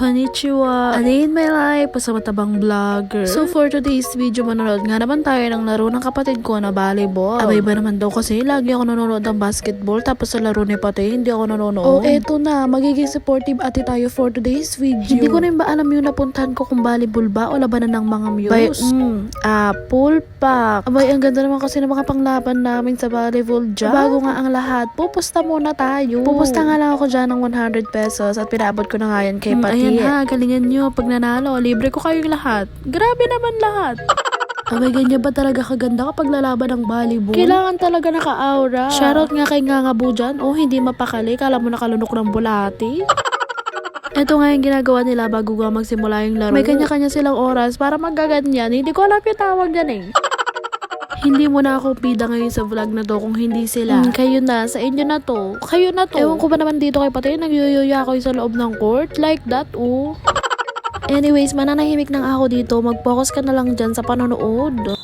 Konnichiwa! A day in my life, pasamatabang vlogger. So for today's video, manonood nga naman tayo ng laro ng kapatid ko na volleyball. Abay ba naman daw kasi lagi ako nanonood ng basketball tapos sa laro ni Pate hindi ako nanonood. Oh, eto na, magiging supportive ate tayo for today's video. Hindi ko na ba alam yung napuntahan ko kung volleyball ba o labanan ng mga muse. Full pack. Abay, ang ganda naman kasi na makapanglaban namin sa volleyball dyan. Bago nga ang lahat, pupusta muna tayo. Pupusta nga lang ako dyan ng 100 pesos at pinaabot ko na nga yan kay Pati. Ayan ha, galingan nyo. Pag nanalo, libre ko kayong lahat. Grabe naman lahat. Abay, ganyan ba talaga kaganda kapag lalaban ng volleyball? Kailangan talaga naka-aura. Shoutout nga kay Ngangabo dyan. Oh, hindi mapakali. Kala mo nakalunok ng bulati. Ito nga yung ginagawa nila bago nga magsimula yung laro. May kanya-kanya silang oras para magaganyan. Hindi ko alam yung tawag yan eh. Hindi mo na ako pida ngayon sa vlog na to kung hindi sila. Kayo na, sa inyo na to. Kayo na to. Ewan ko ba naman dito kay Pati, nagyuyuya ako sa loob ng court. Like that, oh. Anyways, mananahimik lang ako dito. Mag-focus ka na lang dyan sa panonood.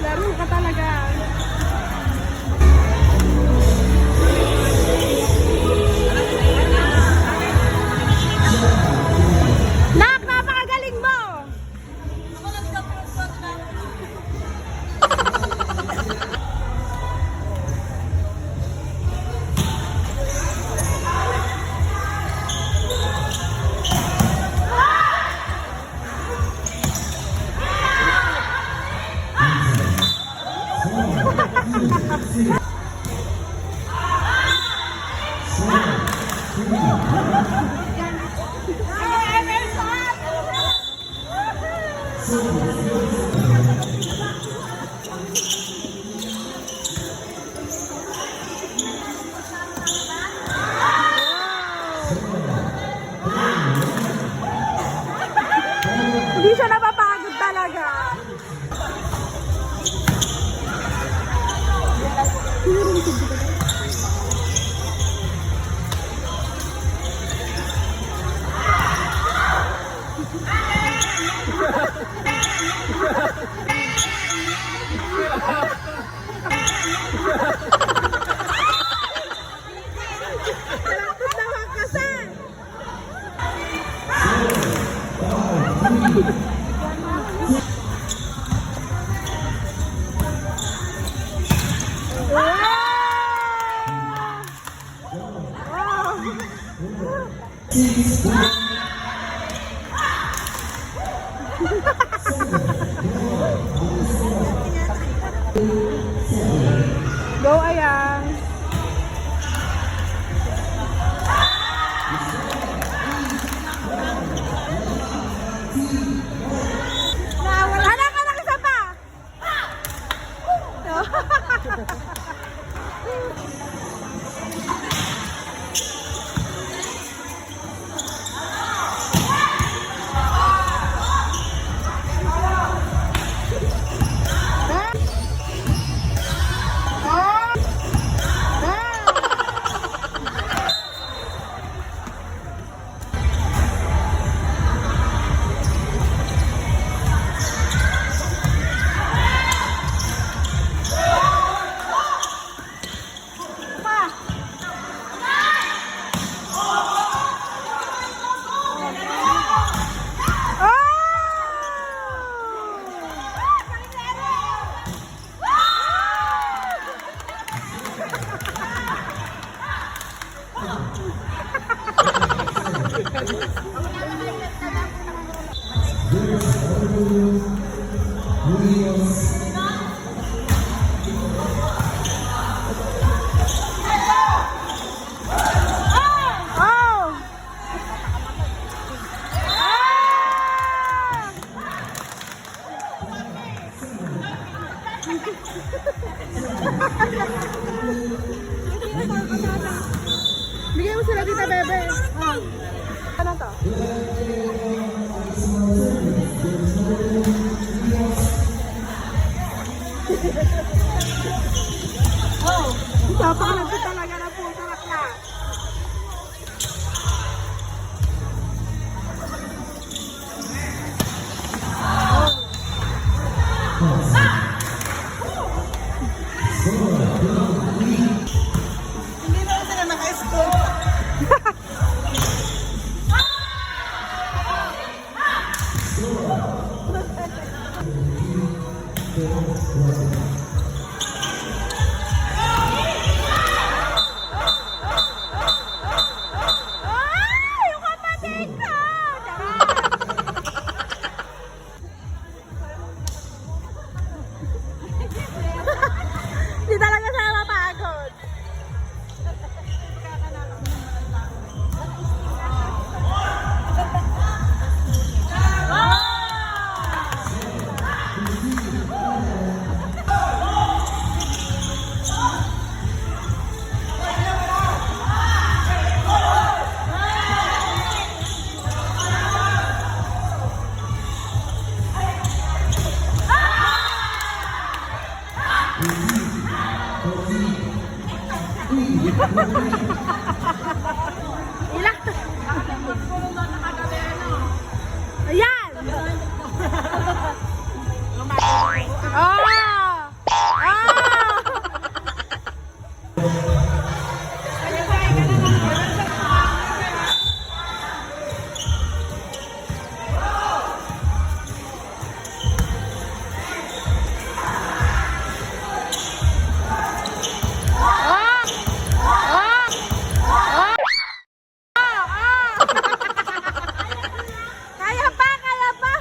Laro ka talaga. Nak, napakagaling mo! Hindi siya napapagod talaga. Malapit naman kasi. Go, Ayang. Anak, anak, isa pa. Bigyan mo sila dito, bebe. Ano to? Oh, napakalagay talaga na po sa rakla. Hindi na sila naka-scope. Yung kapatid ko! Hindi talaga siya mapagod. Ilang? Ayan! Oh! Kaya pa, kaya pa!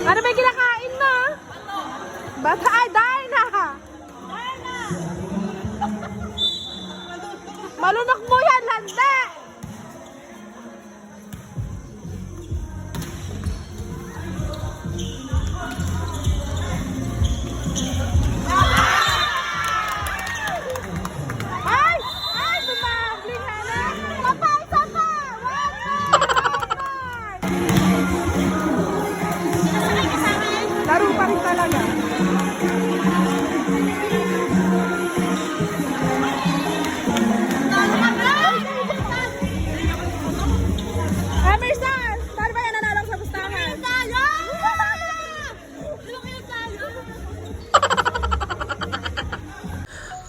Ano ba yung kinakain mo? Bata, ay, Darna! Malunok mo yan, lande! Ay! Ay! Bumabling na na! Sapa! Sapa! Laro pa rin talaga.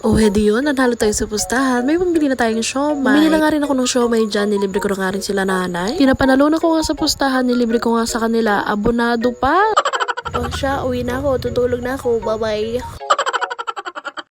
Oh, edi yun. Nanalo tayo sa pustahan. May pambili na tayong siomay. Bumili na nga rin ako ng siomay dyan. Nilibre ko na nga rin sila nanay. Pinapanalo na ko nga sa pustahan. Nilibre ko nga sa kanila. Abonado pa. O siya, uwi na ako. Tutulog na ako. Bye-bye.